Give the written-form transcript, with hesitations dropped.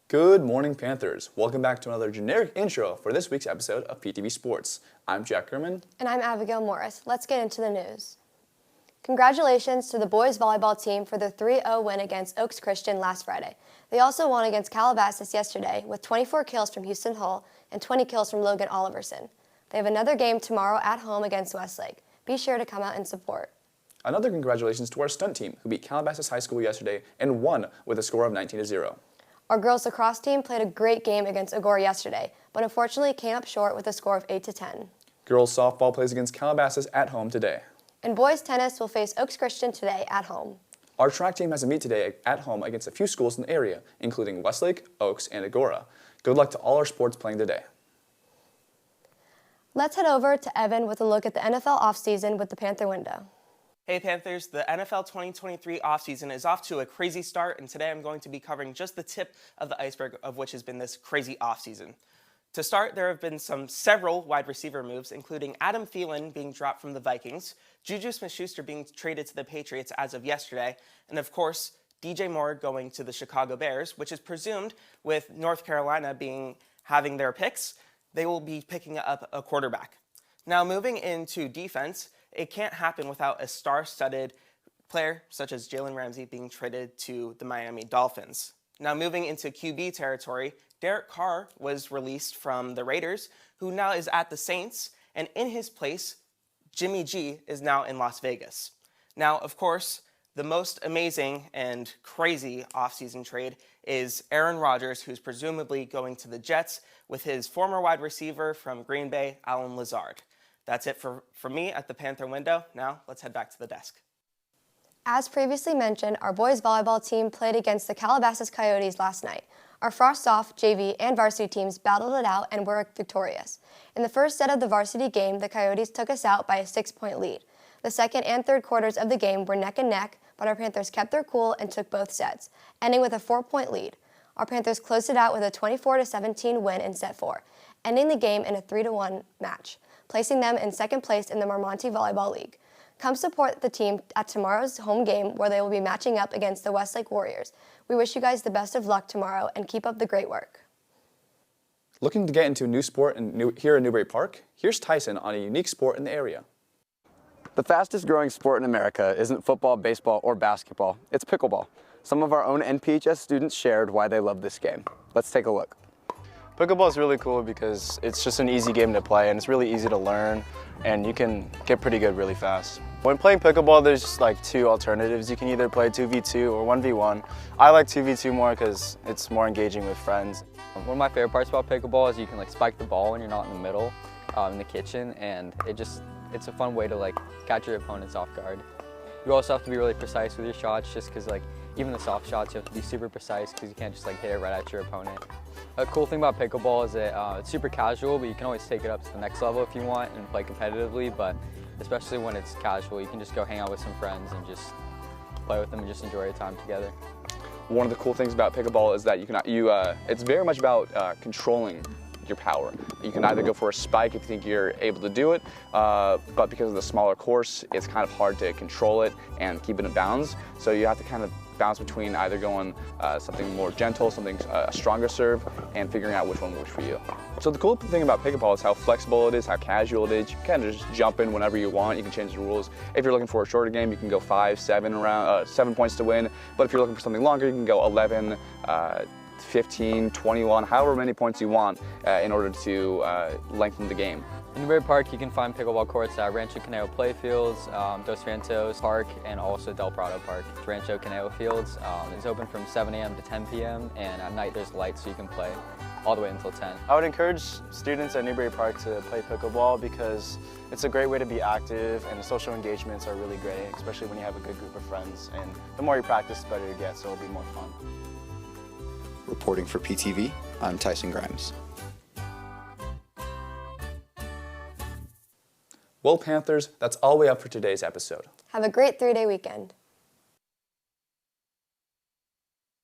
Good morning, Panthers. Welcome back to another generic intro for this week's episode of PTV Sports. I'm Jack Kerman. And I'm Abigail Morris. Let's get into the news. Congratulations to the boys volleyball team for their 3-0 win against Oaks Christian last Friday. They also won against Calabasas yesterday with 24 kills from Houston Hull and 20 kills from Logan Oliverson. They have another game tomorrow at home against Westlake. Be sure to come out and support. Another congratulations to our stunt team, who beat Calabasas High School yesterday and won with a score of 19-0. Our girls lacrosse team played a great game against Agora yesterday, but unfortunately came up short with a score of 8-10. Girls softball plays against Calabasas at home today. And boys tennis will face Oaks Christian today at home. Our track team has a meet today at home against a few schools in the area, including Westlake, Oaks, and Agora. Good luck to all our sports playing today. Let's head over to Evan with a look at the NFL offseason with the Panther Window. Hey Panthers, the NFL 2023 offseason is off to a crazy start, and today I'm going to be covering just the tip of the iceberg of which has been this crazy offseason. To start, there have been several wide receiver moves, including Adam Thielen being dropped from the Vikings, Juju Smith-Schuster being traded to the Patriots as of yesterday, and of course, DJ Moore going to the Chicago Bears, which is presumed with North Carolina having their picks, they will be picking up a quarterback. Now moving into defense, it can't happen without a star-studded player such as Jalen Ramsey being traded to the Miami Dolphins. Now moving into QB territory, Derek Carr was released from the Raiders, who now is at the Saints, and in his place, Jimmy G is now in Las Vegas. Now, of course, the most amazing and crazy offseason trade is Aaron Rodgers, who's presumably going to the Jets with his former wide receiver from Green Bay, Allen Lazard. That's it for me at the Panther Window. Now, let's head back to the desk. As previously mentioned, our boys volleyball team played against the Calabasas Coyotes last night. Our Frost-Off, JV, and varsity teams battled it out and were victorious. In the first set of the varsity game, the Coyotes took us out by a 6-point lead. The second and third quarters of the game were neck and neck, but our Panthers kept their cool and took both sets, ending with a 4-point lead. Our Panthers closed it out with a 24-17 win in set 4, ending the game in a 3-1 match, placing them in second place in the Marmonte Volleyball League. Come support the team at tomorrow's home game where they will be matching up against the Westlake Warriors. We wish you guys the best of luck tomorrow and keep up the great work. Looking to get into a new sport here in Newbury Park? Here's Tyson on a unique sport in the area. The fastest growing sport in America isn't football, baseball, or basketball. It's pickleball. Some of our own NPHS students shared why they love this game. Let's take a look. Pickleball is really cool because it's just an easy game to play and it's really easy to learn and you can get pretty good really fast. When playing pickleball, there's like two alternatives. You can either play 2v2 or 1v1. I like 2v2 more because it's more engaging with friends. One of my favorite parts about pickleball is you can spike the ball when you're not in the middle in the kitchen, and it's a fun way to catch your opponents off guard. You also have to be really precise with your shots, just because even the soft shots you have to be super precise because you can't just hit it right at your opponent. A cool thing about pickleball is that it's super casual, but you can always take it up to the next level if you want and play competitively. But especially when it's casual, you can just go hang out with some friends and just play with them and just enjoy your time together. One of the cool things about pickleball is that it's very much about controlling your power. You can either go for a spike if you think you're able to do it, but because of the smaller course, it's kind of hard to control it and keep it in bounds. So you have to kind of bounce between either going something more gentle, something a stronger serve, and figuring out which one works for you. So the cool thing about pickleball is how flexible it is, how casual it is. You can kind of just jump in whenever you want. You can change the rules. If you're looking for a shorter game, you can go 5, 7 points to win. But if you're looking for something longer, you can go 11, 15, 21, however many points you want in order to lengthen the game. In Newbury Park, you can find pickleball courts at Rancho Conejo Playfields, Dos Santos Park, and also Del Prado Park. Rancho Conejo Fields is open from 7 a.m. to 10 p.m. and at night there's lights so you can play all the way until 10. I would encourage students at Newbury Park to play pickleball because it's a great way to be active and the social engagements are really great, especially when you have a good group of friends. And the more you practice, the better you get, so it'll be more fun. Reporting for PTV, I'm Tyson Grimes. Well, Panthers, that's all we have for today's episode. Have a great 3-day weekend.